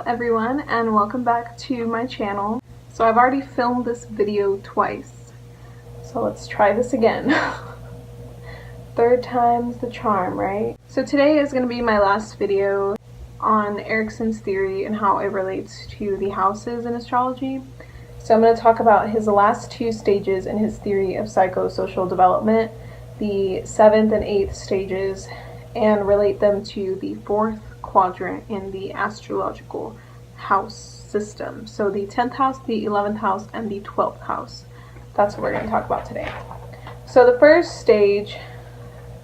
everyone, and welcome back to my channel. So I've already filmed this video twice, so let's try this again. Third time's the charm, right? So today is going to be my last video on Erikson's theory and how it relates to the houses in astrology. So I'm going to talk about his last two stages in his theory of psychosocial development, the 7th and 8th stages, and relate them to the 4th quadrant in the astrological house system. So the 10th house, the 11th house, and the 12th house. That's what we're going to talk about today. So the first stage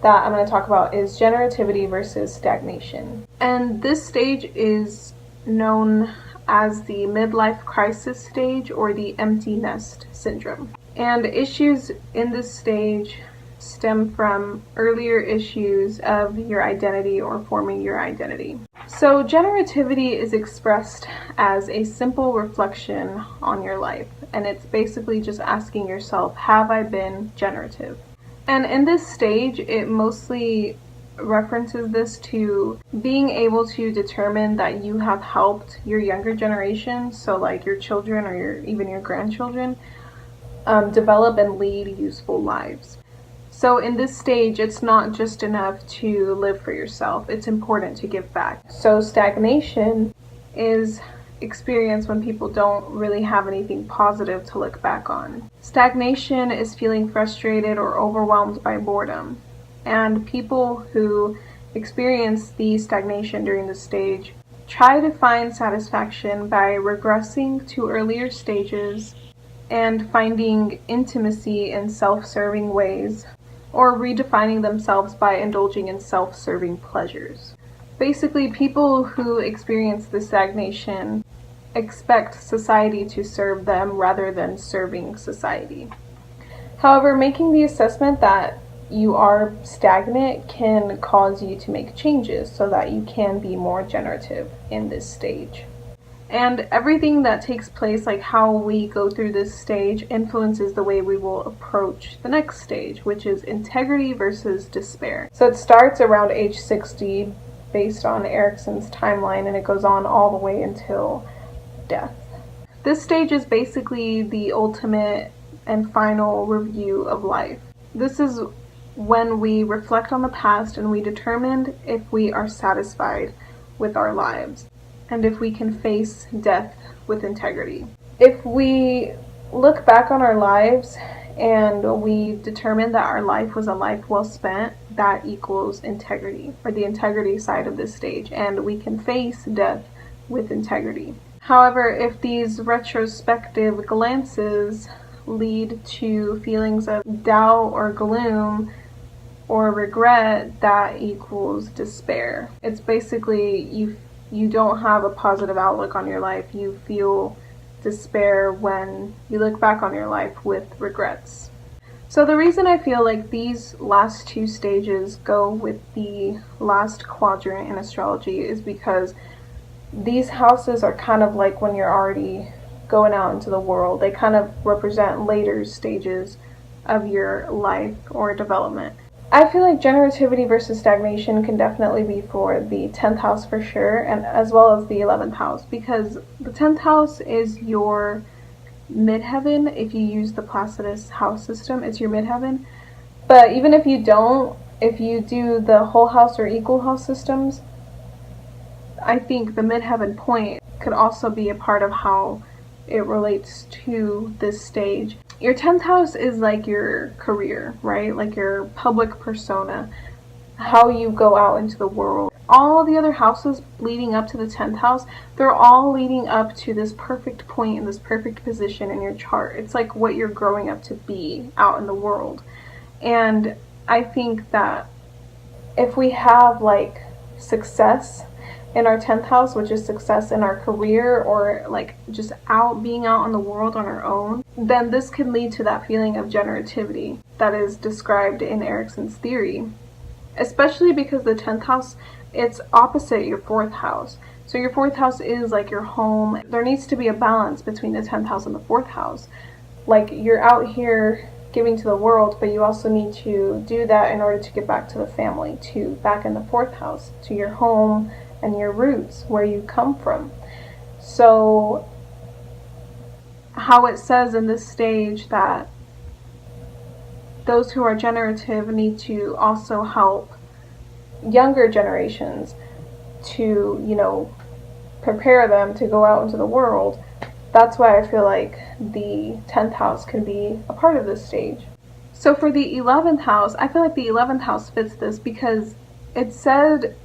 that I'm going to talk about is generativity versus stagnation. And this stage is known as the midlife crisis stage or the empty nest syndrome. And issues in this stage stem from earlier issues of your identity or forming your identity. So generativity is expressed as a simple reflection on your life, and it's basically just asking yourself, have I been generative? And in this stage, it mostly references this to being able to determine that you have helped your younger generation, so like your children or even your grandchildren, develop and lead useful lives. So in this stage, it's not just enough to live for yourself, it's important to give back. So stagnation is experienced when people don't really have anything positive to look back on. Stagnation is feeling frustrated or overwhelmed by boredom. And people who experience the stagnation during this stage try to find satisfaction by regressing to earlier stages and finding intimacy in self-serving ways, or redefining themselves by indulging in self-serving pleasures. Basically, people who experience the stagnation expect society to serve them rather than serving society. However, making the assessment that you are stagnant can cause you to make changes so that you can be more generative in this stage. And everything that takes place, like how we go through this stage, influences the way we will approach the next stage, which is integrity versus despair. So it starts around age 60 based on Erikson's timeline, and it goes on all the way until death. This stage is basically the ultimate and final review of life. This is when we reflect on the past and we determine if we are satisfied with our lives, and if we can face death with integrity. If we look back on our lives and we determine that our life was a life well spent, that equals integrity, or the integrity side of this stage, and we can face death with integrity. However, if these retrospective glances lead to feelings of doubt or gloom or regret, that equals despair. It's basically you don't have a positive outlook on your life. You feel despair when you look back on your life with regrets. So the reason I feel like these last two stages go with the last quadrant in astrology is because these houses are kind of like when you're already going out into the world. They kind of represent later stages of your life or development. I feel like generativity versus stagnation can definitely be for the 10th house for sure, and as well as the 11th house, because the 10th house is your midheaven. If you use the Placidus house system, it's your midheaven. But even if you don't, if you do the whole house or equal house systems, I think the midheaven point could also be a part of how it relates to this stage. Your 10th house is like your career, right? Like your public persona, how you go out into the world. All the other houses leading up to the 10th house, they're all leading up to this perfect point and this perfect position in your chart. It's like what you're growing up to be out in the world. And I think that if we have like success in our 10th house, which is success in our career or like just being out in the world on our own, then this can lead to that feeling of generativity that is described in Erikson's theory. Especially because the 10th house, it's opposite your 4th house. So your 4th house is like your home. There needs to be a balance between the 10th house and the 4th house. Like you're out here giving to the world, but you also need to do that in order to get back to the family, back in the 4th house, to your home and your roots, where you come from. So how it says in this stage that those who are generative need to also help younger generations to, you know, prepare them to go out into the world. That's why I feel like the 10th house can be a part of this stage. So for the 11th house, I feel like the 11th house fits this because it said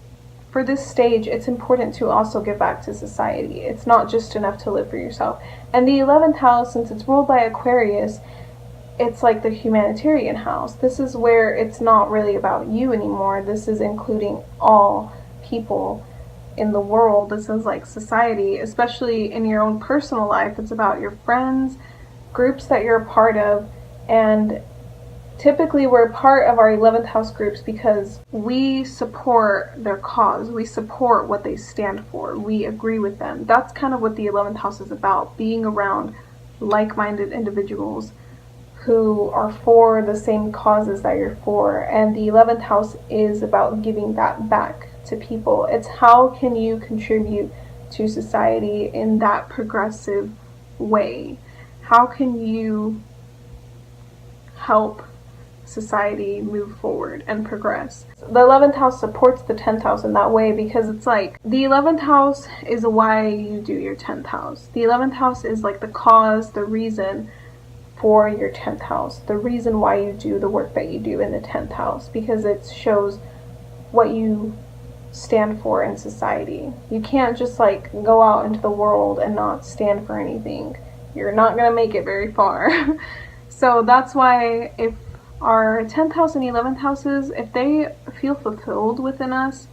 for this stage it's important to also give back to society. It's not just enough to live for yourself. And the 11th house, since it's ruled by Aquarius, it's like the humanitarian house. This is where it's not really about you anymore. This is including all people in the world. This is like society, especially in your own personal life. It's about your friends, groups that you're a part of, and typically we're part of our 11th house groups because we support their cause. We support what they stand for. We agree with them. That's kind of what the 11th house is about, being around like-minded individuals who are for the same causes that you're for. And the 11th house is about giving that back to people. It's how can you contribute to society in that progressive way? How can you help society move forward and progress? The 11th house supports the 10th house in that way because it's like the 11th house is why you do your 10th house. The 11th house is like the cause, the reason for your 10th house, the reason why you do the work that you do in the 10th house, because it shows what you stand for in society. You can't just like go out into the world and not stand for anything. You're not going to make it very far. So that's why if our 10th house and 11th houses, if they feel fulfilled within us,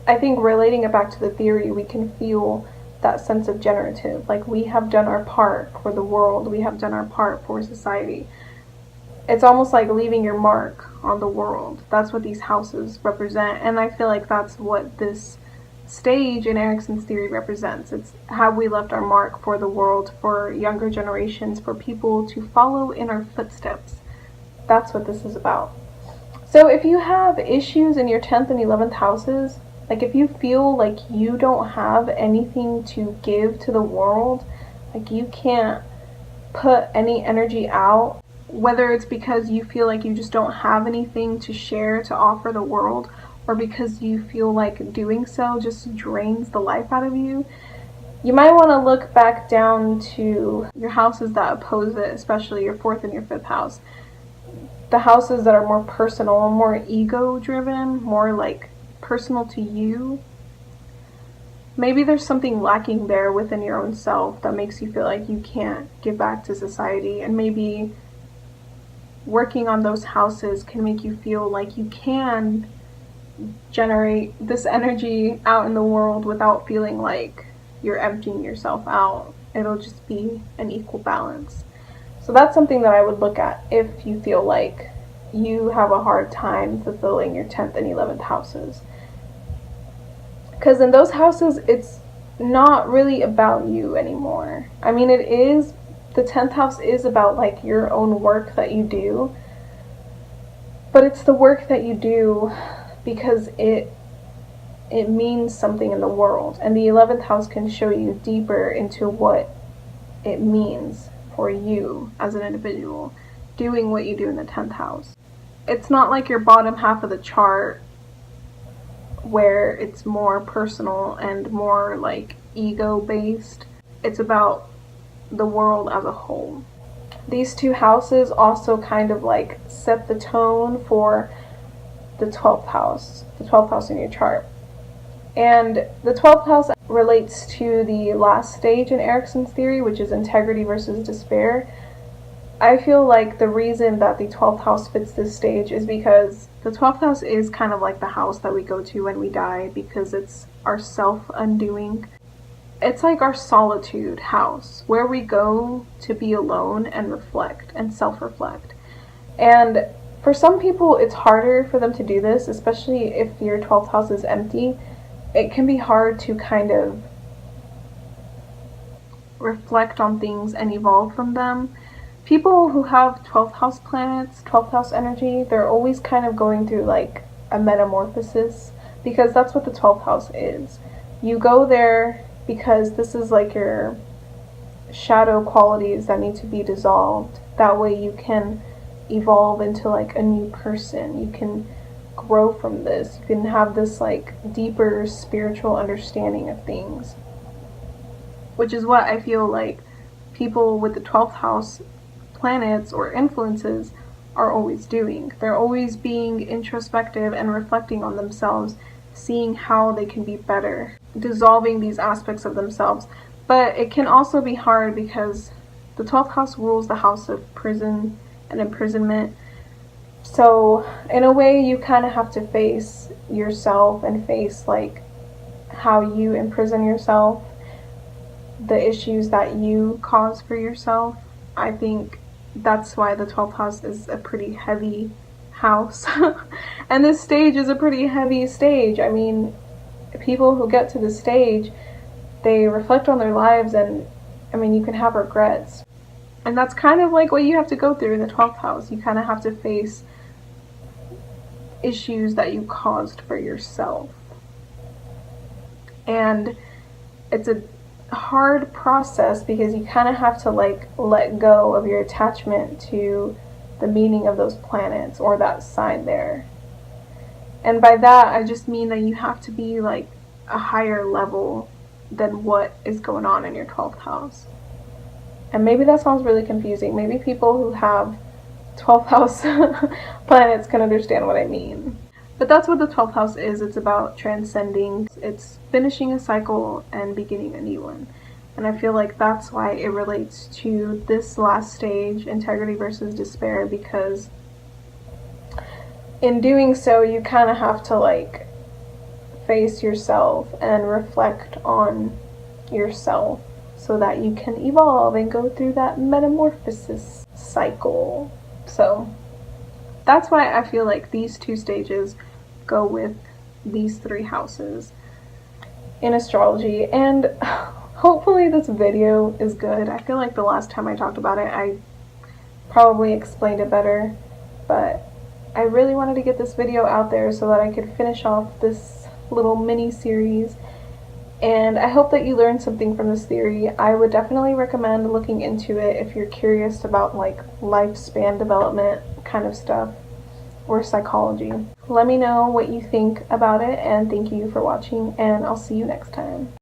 I think relating it back to the theory, we can feel that sense of generative, like we have done our part for the world, we have done our part for society. It's almost like leaving your mark on the world. That's what these houses represent, and I feel like that's what this stage in Erikson's theory represents. It's how we left our mark for the world, for younger generations, for people to follow in our footsteps. That's what this is about. So if you have issues in your 10th and 11th houses, like if you feel like you don't have anything to give to the world, like you can't put any energy out, whether it's because you feel like you just don't have anything to share, to offer the world, or because you feel like doing so just drains the life out of you, you might want to look back down to your houses that oppose it, especially your 4th and your 5th house. The houses that are more personal, more ego-driven, more like personal to you. Maybe there's something lacking there within your own self that makes you feel like you can't give back to society, and maybe working on those houses can make you feel like you can generate this energy out in the world without feeling like you're emptying yourself out. It'll just be an equal balance. So that's something that I would look at if you feel like you have a hard time fulfilling your 10th and 11th houses. Because in those houses, it's not really about you anymore. I mean, it is, the 10th house is about like your own work that you do, but it's the work that you do because it means something in the world. And the 11th house can show you deeper into what it means for you as an individual, doing what you do in the 10th house. It's not like your bottom half of the chart where it's more personal and more like ego based. It's about the world as a whole. These two houses also kind of like set the tone for the 12th house in your chart. And the 12th house relates to the last stage in Erikson's theory, which is integrity versus despair. I feel like the reason that the 12th house fits this stage is because the 12th house is kind of like the house that we go to when we die, because it's our self-undoing. It's like our solitude house, where we go to be alone and reflect and self-reflect. And for some people, it's harder for them to do this, especially if your 12th house is empty. It can be hard to kind of reflect on things and evolve from them. People who have 12th house planets, 12th house energy, they're always kind of going through like a metamorphosis, because that's what the 12th house is. You go there because this is like your shadow qualities that need to be dissolved. That way you can evolve into like a new person. You can grow from this. You can have this like deeper spiritual understanding of things, which is what I feel like people with the 12th house planets or influences are always doing. They're always being introspective and reflecting on themselves, seeing how they can be better, dissolving these aspects of themselves. But it can also be hard because the 12th house rules the house of prison and imprisonment. So in a way you kind of have to face yourself and face like how you imprison yourself, the issues that you cause for yourself. I think that's why the 12th house is a pretty heavy house. And this stage is a pretty heavy stage. I mean, people who get to this stage, they reflect on their lives, and I mean, you can have regrets. And that's kind of like what you have to go through in the 12th house. You kind of have to face issues that you caused for yourself. And it's a hard process because you kind of have to like let go of your attachment to the meaning of those planets or that sign there. And by that I just mean that you have to be like a higher level than what is going on in your 12th house. And maybe that sounds really confusing. Maybe people who have 12th house planets can understand what I mean. But that's what the 12th house is. It's about transcending. It's finishing a cycle and beginning a new one. And I feel like that's why it relates to this last stage, integrity versus despair, because in doing so, you kind of have to like face yourself and reflect on yourself so that you can evolve and go through that metamorphosis cycle. So that's why I feel like these two stages go with these 3 houses in astrology. And hopefully this video is good. I feel like the last time I talked about it, I probably explained it better, but I really wanted to get this video out there so that I could finish off this little mini series. And I hope that you learned something from this theory. I would definitely recommend looking into it if you're curious about like lifespan development kind of stuff or psychology. Let me know what you think about it, and thank you for watching, and I'll see you next time.